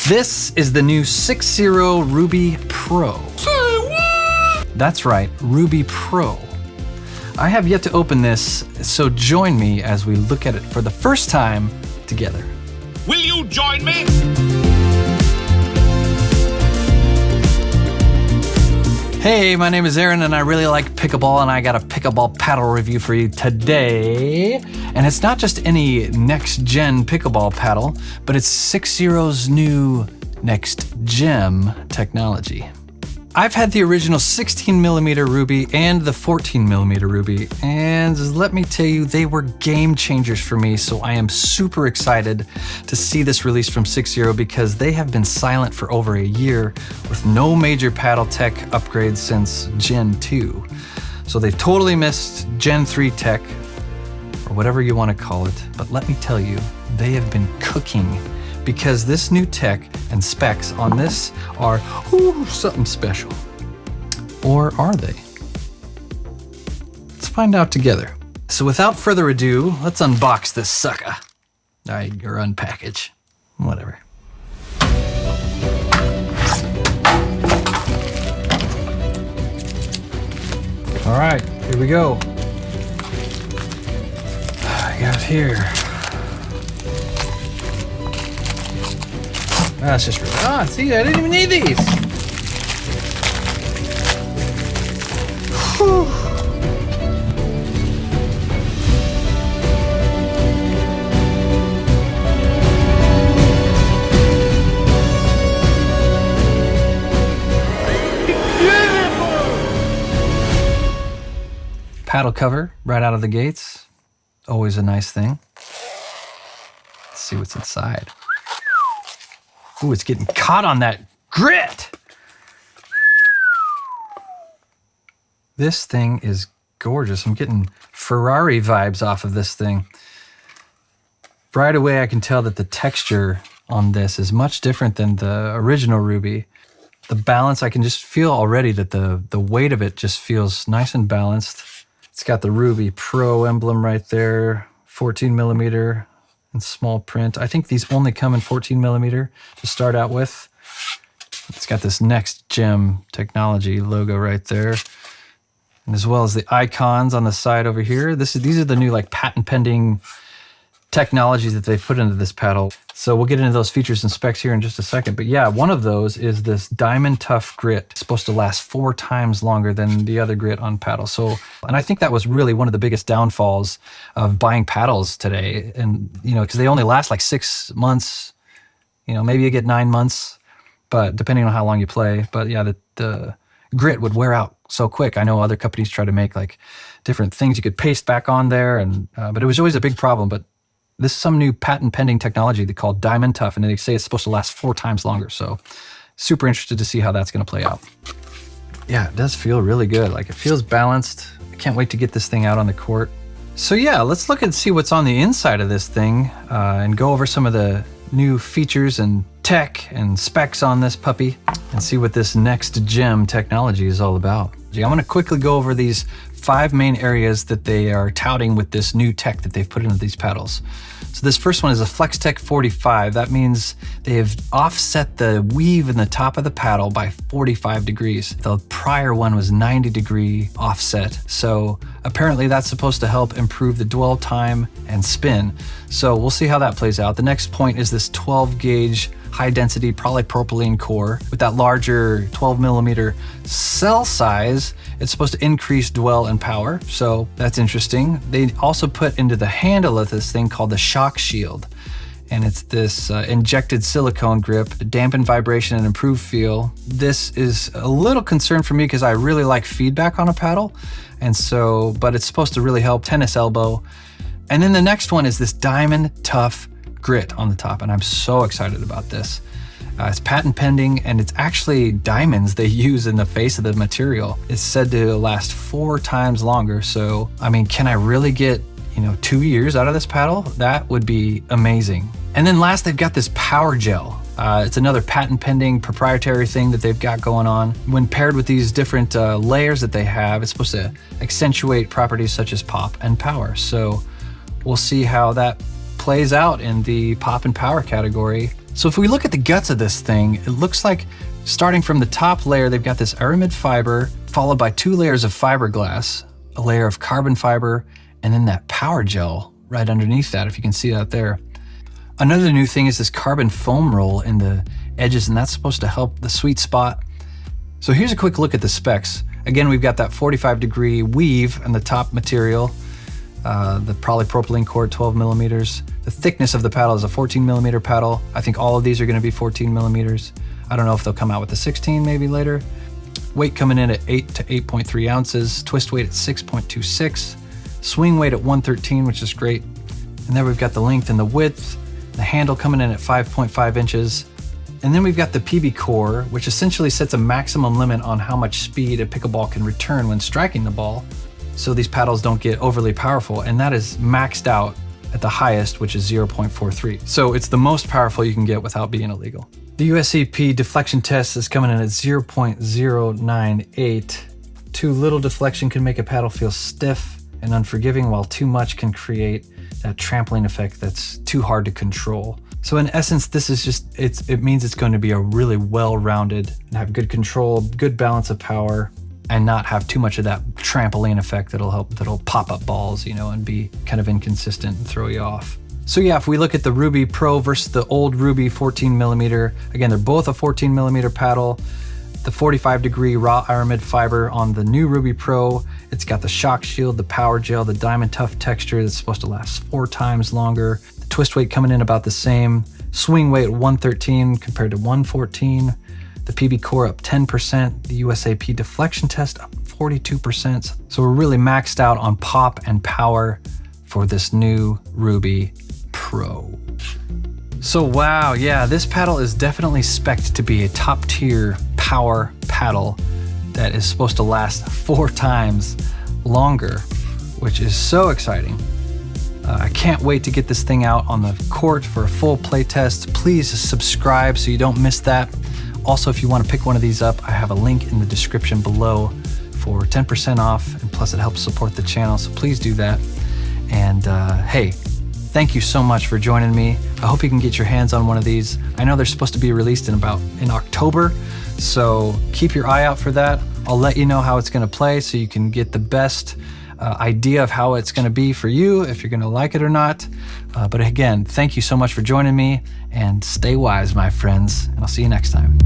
This is the new 6.0 Ruby Pro. Say what? That's right, Ruby Pro. I have yet to open this, so join me as we look at it for the first time together. Will you join me? Hey, my name is Aaron and I really like pickleball, and I got a pickleball paddle review for you today. And it's not just any next-gen pickleball paddle, but it's 6.0's new next-gem technology. I've had the original 16mm Ruby and the 14mm Ruby, and let me tell you, they were game changers for me, so I am super excited to see this release from 6.0 because they have been silent for over a year with no major paddle tech upgrades since Gen 2. So they've totally missed Gen 3 tech, or whatever you want to call it, but let me tell you, they have been cooking because this new tech and specs on this are something special. Or are they? Let's find out together. So without further ado, let's unbox this sucker. Or unpackage, whatever. All right, here we go. I got here. That's just really, see, I didn't even need these. Whew. Paddle cover right out of the gates. Always a nice thing. Let's see what's inside. Ooh, it's getting caught on that grit. This thing is gorgeous. I'm getting Ferrari vibes off of this thing. Right away, I can tell that the texture on this is much different than the original Ruby. The balance, I can just feel already that the weight of it just feels nice and balanced. It's got the Ruby Pro emblem right there, 14mm. Small print. I think these only come in 14mm to start out with. It's got this next gem technology logo right there, and as well as the icons on the side over here. These are the new like patent pending technologies that they've put into this paddle. So we'll get into those features and specs here in just a second. But yeah, one of those is this diamond tough grit. It's supposed to last 4 times longer than the other grit on paddle. So, and I think that was really one of the biggest downfalls of buying paddles today. And, because they only last like 6 months, maybe you get 9 months, but depending on how long you play. But yeah, the grit would wear out so quick. I know other companies try to make like different things you could paste back on there, and but it was always a big problem. But this is some new patent pending technology they call Diamond Tough, and they say it's supposed to last 4 times longer. So super interested to see how that's going to play out. Yeah, it does feel really good. Like, it feels balanced. I can't wait to get this thing out on the court. So yeah, let's look and see what's on the inside of this thing and go over some of the new features and tech and specs on this puppy and see what this next gem technology is all about. I'm going to quickly go over these 5 main areas that they are touting with this new tech that they've put into these paddles. So this first one is a FlexTech 45. That means they have offset the weave in the top of the paddle by 45 degrees. The prior one was 90-degree offset. So apparently that's supposed to help improve the dwell time and spin. So we'll see how that plays out. The next point is this 12-gauge high-density polypropylene core. With that larger 12mm cell size, it's supposed to increase dwell and power, so that's interesting. They also put into the handle of this thing called the shock shield, and it's this injected silicone grip to dampen vibration and improve feel. This is a little concern for me because I really like feedback on a paddle, and so, but it's supposed to really help tennis elbow. And then the next one is this diamond tough grit on the top, and I'm so excited about this. It's patent pending, and it's actually diamonds they use in the face of the material. It's said to last 4 times longer. So, I mean, can I really get, 2 years out of this paddle? That would be amazing. And then last, they've got this power gel. It's another patent pending proprietary thing that they've got going on. When paired with these different layers that they have, it's supposed to accentuate properties such as pop and power. So we'll see how that plays out in the pop and power category. So if we look at the guts of this thing, it looks like starting from the top layer, they've got this aramid fiber followed by 2 layers of fiberglass, a layer of carbon fiber, and then that power gel right underneath that, if you can see that there. Another new thing is this carbon foam roll in the edges, and that's supposed to help the sweet spot. So here's a quick look at the specs. Again, we've got that 45-degree weave in the top material, the polypropylene core, 12 millimeters. The thickness of the paddle is a 14 millimeter paddle. I think all of these are gonna be 14 millimeters. I don't know if they'll come out with the 16 maybe later. Weight coming in at 8 to 8.3 ounces, twist weight at 6.26, swing weight at 113, which is great. And then we've got the length and the width, the handle coming in at 5.5 inches. And then we've got the PB core, which essentially sets a maximum limit on how much speed a pickleball can return when striking the ball, so these paddles don't get overly powerful, and that is maxed out at the highest, which is 0.43. So it's the most powerful you can get without being illegal. The USEP deflection test is coming in at 0.098. Too little deflection can make a paddle feel stiff and unforgiving, while too much can create that trampling effect that's too hard to control. So in essence, this is just, it means it's going to be a really well-rounded and have good control, good balance of power, and not have too much of that trampoline effect that'll pop up balls, you know, and be kind of inconsistent and throw you off. So yeah, if we look at the Ruby Pro versus the old Ruby 14 millimeter, again, they're both a 14 millimeter paddle. The 45-degree raw aramid fiber on the new Ruby Pro, it's got the shock shield, the power gel, the diamond tough texture that's supposed to last 4 times longer. The twist weight coming in about the same. Swing weight 113 compared to 114. The PB core up 10%. The USAP deflection test up 42%. So we're really maxed out on pop and power for this new Ruby Pro. So wow, yeah, this paddle is definitely spec'd to be a top tier power paddle that is supposed to last 4 times longer, which is so exciting. I can't wait to get this thing out on the court for a full play test. Please subscribe so you don't miss that. Also, if you want to pick one of these up, I have a link in the description below for 10% off, and plus it helps support the channel, so please do that. And hey, thank you so much for joining me. I hope you can get your hands on one of these. I know they're supposed to be released in October, so keep your eye out for that. I'll let you know how it's gonna play so you can get the best idea of how it's gonna be for you, if you're gonna like it or not. But again, thank you so much for joining me, and stay wise, my friends, and I'll see you next time.